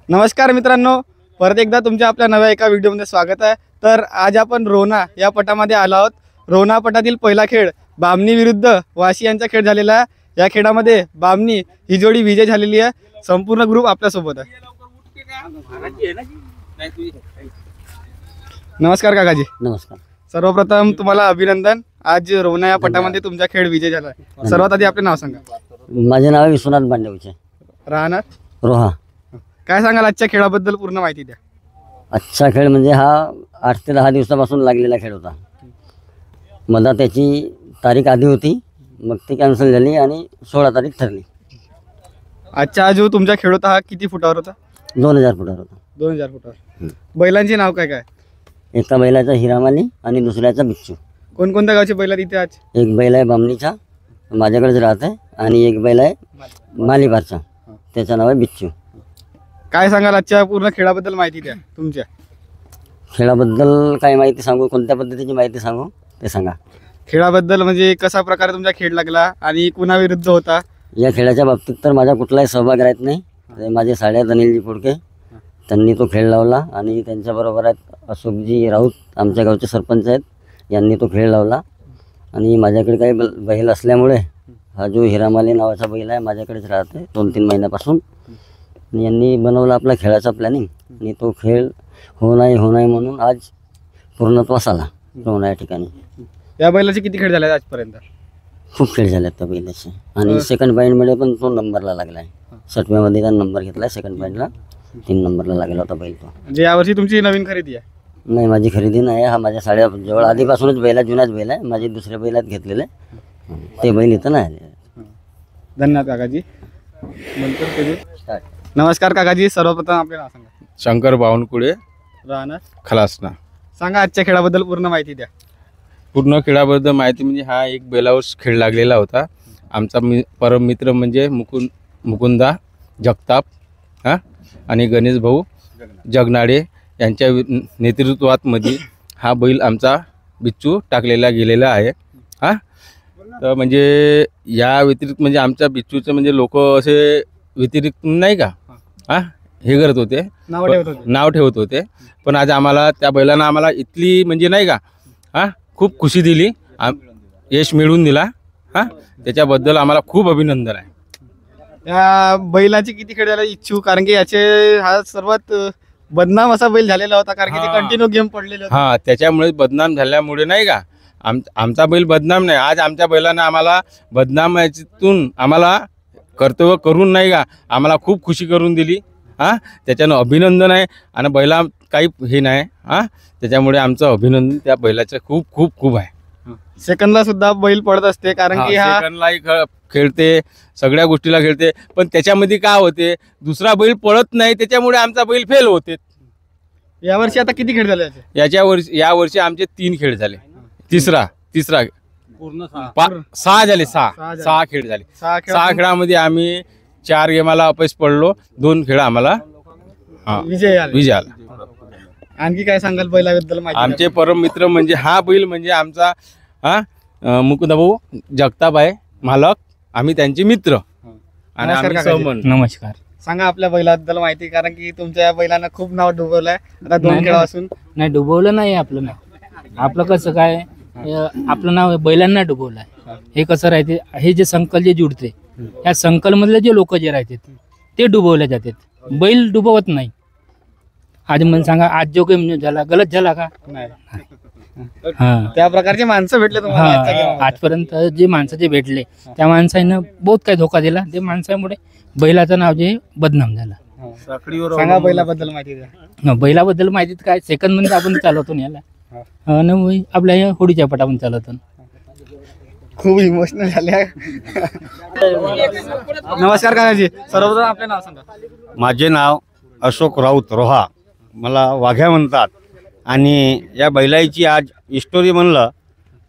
नमस्कार मित्रांनो, परत एकदा तुमच्या आपल्या नव्या एका व्हिडिओमध्ये स्वागत आहे। तर आज आपण रोना या पटामध्ये आलो आहोत। रोना पटातील पहिला खेळ बामणी विरुद्ध वाशी यांचा खेळ झालेला आहे। या खेळामध्ये बामणी ही जोडी विजय झालेली आहे। संपूर्ण ग्रुप आपल्या सोबत आहे। नमस्कार काकाजी। नमस्कार। सर्वप्रथम तुम्हाला अभिनंदन, आज रोना या पटामध्ये तुमचा खेळ विजय झाला आहे। सर्वात आधी आपले नाव सांगा। माझे नाव विश्वनाथ बांडेवचे, राहणार रोहा। काय सांगाल आजच्या खेळाबद्दल पूर्ण माहिती द्या। आजचा खेळ म्हणजे हा 8 ते 10 दिवसापासून लागलेला खेळ होता। मला त्याची तारीख आधी होती, मग ती कॅन्सल झाली आणि 16 तारीख ठरली। आजचा जो तुमचा खेळ होता हा किती फुटावर होता? 2000 फुटावर होता। 2000 फुटावर। बैलांचे नाव काय काय? एका बैलाचा हिरामाली आणि दुसऱ्याचा बिच्चू। कोणकोणत्या गावचे बैल आहेत इथे आज? एक बैल आहे बामणीचा, माझ्याकडेच राहते, आणि एक बैल आहे मालीबारचा, त्याचं नाव आहे बिच्चू। काय सांगाल आजच्या पूर्ण खेळाबद्दल माहिती द्या तुमच्या। खेळाबद्दल काय माहिती सांगू, कोणत्या पद्धतीची माहिती सांगू ते सांगा। खेळाबद्दल म्हणजे कशा प्रकारे तुमचा खेळ लागला आणि कुणाविरुद्ध होता? या खेळाच्या बाबतीत तर माझा कुठलाही सहभाग राहत नाही। ते माझे साड्यात अनिलजी फुडके, त्यांनी तो खेळ लावला, आणि त्यांच्याबरोबर आहेत अशोकजी राऊत, आमच्या गावचे सरपंच आहेत, यांनी तो खेळ लावला। आणि माझ्याकडे काही बैल असल्यामुळे हा जो हिरामाली नावाचा बैल आहे माझ्याकडेच राहते 2-3 महिन्यापासून, आणि यांनी बनवला आपला खेळाचा प्लॅनिंग, आणि तो खेळ हो नाही म्हणून आज पूर्णत्वास आला रोना या ठिकाणी। या बैलाचे किती खेळ झाले आजपर्यंत? खूप खेळ झाले त्या बैलाचे, आणि सेकंड पॉईंटमध्ये पण तो नंबरला लागला आहे। 7व्यामध्ये त्यानं नंबर घेतला आहे, सेकंड पॉईंटला 3 नंबरला लागला होता बैल तो। म्हणजे यावर्षी तुमची नवीन खरेदी आहे? नाही, माझी खरेदी नाही, हा माझ्या साड्याजवळ आधीपासूनच बैला, जुन्याच बैल आहे, माझे दुसऱ्या बैलात घेतलेले, ते बैल इथं नाही आले। धन्यवाद काकाजी। नमस्कार काकाजी, सर्वप्रथम आपले नाव सांगा। शंकर बावनकुळे, राहणार खलासना। सांगा आजच्या खेळाबद्दल पूर्ण माहिती द्या। पूर्ण खेळाबद्दल माहिती म्हणजे हा एक बैलावर खेळ लागलेला होता। आमचा परम मित्र म्हणजे मुकुंदा जगताप आणि गणेश भाऊ जगनाडे यांच्या नेतृत्वात मध्ये हा बैल आमचा बिच्चू टाकलेला गेलेला आहे। तर म्हणजे या व्यतिरिक्त म्हणजे आमच्या बिच्चूचं म्हणजे लोक असे व्यतिरिक्त नाही का हे करत होते, नाव ठेवत होते, पण आज आम्हाला त्या बैलांना आम्हाला इतली म्हणजे नाही का खूप खुशी दिली, यश मिळवून दिला। त्याच्याबद्दल आम्हाला खूप अभिनंदन आहे। या बैलाचे किती खेळ झाले इच्छुक? कारण की याचे हा सर्वात बदनाम असा बैल झालेला होता, कारण की ते कंटिन्यू गेम पडलेले होते। त्याच्यामुळे बदनाम झाल्यामुळे नाही का आमचा बैल बदनाम नाही, आज आमच्या बैलांना आम्हाला बदनामातून आम्हाला कर्तव्य करून नाही का आम्हाला खूप खुशी करून दिली। त्याच्यानं अभिनंदन आहे, आणि बैला काही हे नाही त्याच्यामुळे आमचं अभिनंदन त्या बैलाचं खूप खूप खूप आहे। सेकंदला सुद्धा बैल पडत असते, कारण की हा सेकंदलाही खेळते, सगळ्या गोष्टीला खेळते, पण त्याच्यामध्ये काय होते दुसरा बैल पळत नाही, त्याच्यामुळे आमचा बैल फेल होते। यावर्षी आता किती खेळ झाले? यावर्षी आमचे 3 खेळ झाले, तिसरा पूर्ण 6 झाले, 6 खेळ झाले। 6 खेळामध्ये आम्ही 4 गेमाला अपयश पडलो, 2 खेळ आम्हाला विजय आला। आणखी काय सांगाल बैलाबद्दल माहिती? आमचे परम मित्र म्हणजे हा बैल म्हणजे आमचा मुकुंदा भाऊ जगताप आहे मालक, आम्ही त्यांचे मित्र आणि आम्ही सहमत। नमस्कार। सांगा आपल्या बैलाबद्दल माहिती, कारण की तुमच्या या बैलांना खूप नाव डुबवलंय आता 2 खेळापासून। नाही, डुबवलं नाही आपलं नाव। आपलं कसं काय, आपलं नाव बैलांना डुबवलं आहे। हे कसं राहते, हे जे संकल जे जुडते, या संकल मधले जे लोक जे राहतात ते डुबवले जातात, बैल डुबवत नाही। आज मला सांगा, आज जो गेम झाला गलत झाला का? नाही। त्या प्रकारचे माणसं भेटले तुम्हाला आजपर्यंत जे माणसं जे भेटले त्या माणसानं बहुत काही धोका दिला, ते माणसामुळे बैलाचं नाव जे बदनाम झालं। सांगा बैलाबद्दल माहिती द्या। बैलाबद्दल माहिती काय, सेकंद मध्ये आपण चालवतो याला, आपल्या होडीच्या पटापण चालवतो। खूप इमोशनल झाले। नमस्कार काकाजी, सर्वप्रथम आपले नाव सांगा। माझे नाव अशोक राऊत, रोहा, मला वाघ्या म्हणतात। आणि या बैलाची आज हिस्टोरी म्हणलं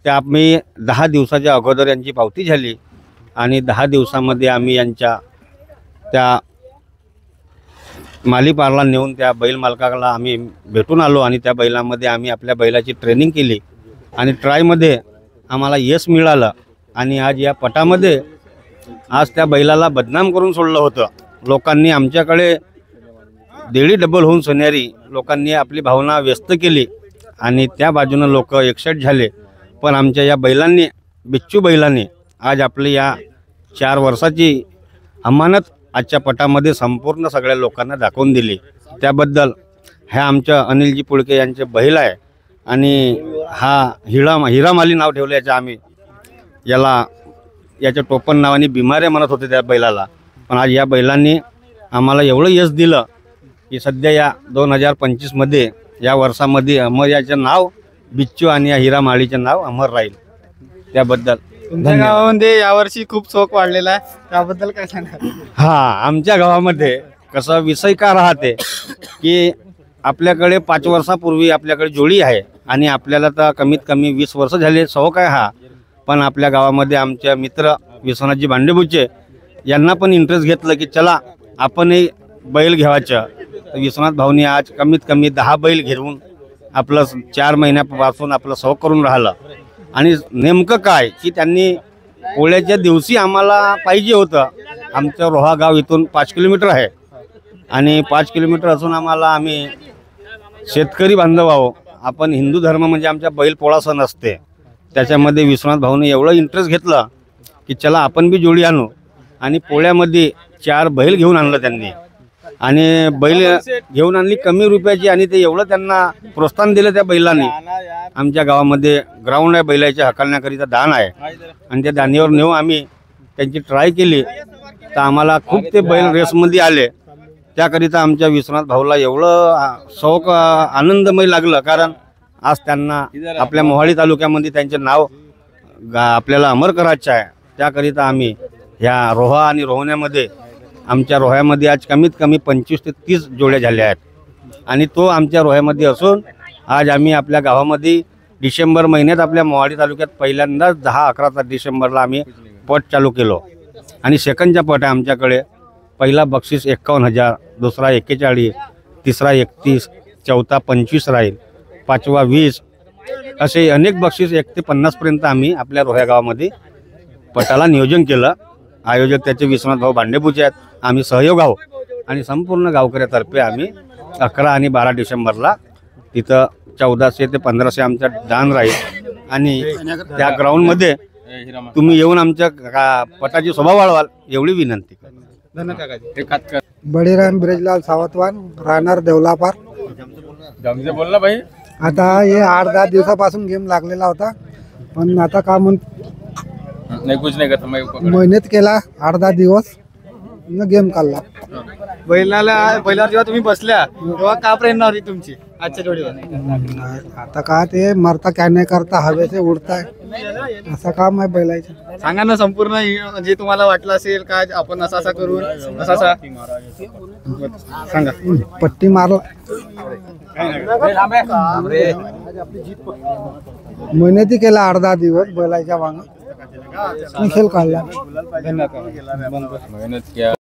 तर आम्ही 10 दिवसाच्या अगोदर यांची पावती झाली, आणि 10 दिवसामध्ये आम्ही यांच्या त्या मालीपारला नेऊन त्या बैल मालकाला आम्ही भेटून आलो, आणि त्या बैलामध्ये आम्ही आपल्या बैलाची ट्रेनिंग केली, आणि ट्रायमध्ये आम्हाला यश मिळालं। आणि आज या पटामध्ये आज त्या बैलाला बदनाम करून सोडलं होतं लोकांनी। आमच्याकडे देडी डबल होऊन सोन्यारी लोकांनी आपली भावना व्यक्त केली आणि त्या बाजूनं लोक एकसठ झाले. पण आमच्या या बैलांनी, बिच्चू बैलांनी आज आपली या 4 वर्षाची अमानत आजच्या पटामध्ये संपूर्ण सगळ्या लोकांना दाखवून दिली. त्याबद्दल ह्या आमच्या अनिलजी पुळके यांचे बैल आहे आणि हा हिरामाली नाव ठेवलं याचं आम्ही. याच्या टोपण नावाने बिमारे म्हणत होते त्या बैलाला. पण आज या बैलांनी आम्हाला एवढं यश दिलं की सध्या या 2025मध्ये या वर्षामध्ये अमर याचं नाव बिच्चू आणि या हिरामाळीचं नाव अमर राहील. त्याबद्दल तुमच्या गावामध्ये यावर्षी खूप शोक वाढलेला आहे, त्याबद्दल काय सांगा? आमच्या गावामध्ये कसं विषय का राहते की आपल्याकडे 5 वर्षापूर्वी आपल्याकडे जोडी आहे आणि आपल्याला तर कमीत कमी 20 वर्ष झाले शौक आहे हा. पण आपल्या गावामध्ये आमच्या मित्र विश्वनाथजी भांडेबुचे यांना पण इंटरेस्ट घेतलं की चला आपणही बैल घ्यावायचं. विश्वनाथ भाऊनी आज कमीत कमी 10 बैल घेऊन आपलं 4 महिन्यापासून आपलं शौक करून राहिलं. आणि नेमकं काय की त्यांनी पोळ्याच्या दिवशी आम्हाला पाहिजे होतं. आमचं रोहा गाव इथून 5 किलोमीटर आहे आणि 5 किलोमीटर असून आम्ही शेतकरी बांधव आहो. आपण हिंदू धर्म म्हणजे आमच्या बैलपोळा सण असते, त्याच्यामध्ये विश्वनाथ भाऊने एवढं इंटरेस्ट घेतला की चला आपण बी जोडी आणू. आणि पोळ्यामध्ये 4 बैल घेऊन आणलं त्यांनी आणि बैल घेऊन आणली कमी रुपयाची आणि ते एवढं त्यांना प्रोत्साहन दिलं त्या बैलांनी. आमच्या गावामध्ये ग्राउंड आहे बैलाच्या हकलण्याकरिता दान आहे आणि त्या दानीवर नेऊन आम्ही त्यांची ट्राय केली तर आम्हाला खूप ते बैल रेसमध्ये आले. त्याकरिता आमच्या विश्वनाथ भाऊला एवढं शौक आनंदमय लागलं कारण आज त्यांना आपल्या मोहाडी तालुक्यामध्ये त्यांचे नाव आपल्याला अमर करायचं आहे. त्याकरिता आम्ही ह्या रोहा आणि रोहण्यामध्ये आमच्या रोह्यामध्ये आज कमीत कमी 25 ते 30 जोड्या झाल्या आहेत आणि तो आमच्या रोह्यामध्ये असून आज आम्ही आपल्या गावामध्ये डिसेंबर महिन्यात आपल्या मोहाडी तालुक्यात पहिल्यांदाच 10-11 डिसेंबरला आम्ही पट चालू केलो आणि सेकंडचा पट आहे आमच्याकडे. पहिला बक्षीस 51,000, दुसरा 41, तिसरा 31, चौथा 25 राहील, 5वा 20, असे अनेक बक्षीस 1 ते 50पर्यंत आम्ही आपल्या रोह्या गावामध्ये पटाला नियोजन केलं. आयोजक त्याचे विश्वनाथ भाऊ भांडेबुचे आहेत. आम्ही सहयोग आहो आणि संपूर्ण गावकऱ्यातर्फे आम्ही 11 आणि 12 डिसेंबरला तिथं 1400 ते 1500 आमचा दान राहील आणि त्या ग्राउंडमध्ये तुम्ही येऊन आमच्या पटाची शोभा वाढवाल एवढी विनंती. बळीराम ब्रिजलाल सावतवान, राहणार देवलापार. बोल ना भाई. आता हे 8-10 दिवसापासून गेम लागलेला होता पण आता का नाही कुछ नाही करता मैं मेहनत केला 8-10 दिवस गेम काढला. बैलावर जेव्हा तुम्ही बसल्या तेव्हा का प्रेरणा होती तुमची आजच्या जोडीवर? आता का ते मरता काय नाही करता हवेचे उडताय असं काम आहे बैलाचं. सांगा ना संपूर्ण जे तुम्हाला वाटलं असेल का आपण असा करून असा सांगा. पट्टी मारला मेहनती केला 8-10 दिवस बैलाच्या मागं खेळ काढला. मेहनत किया.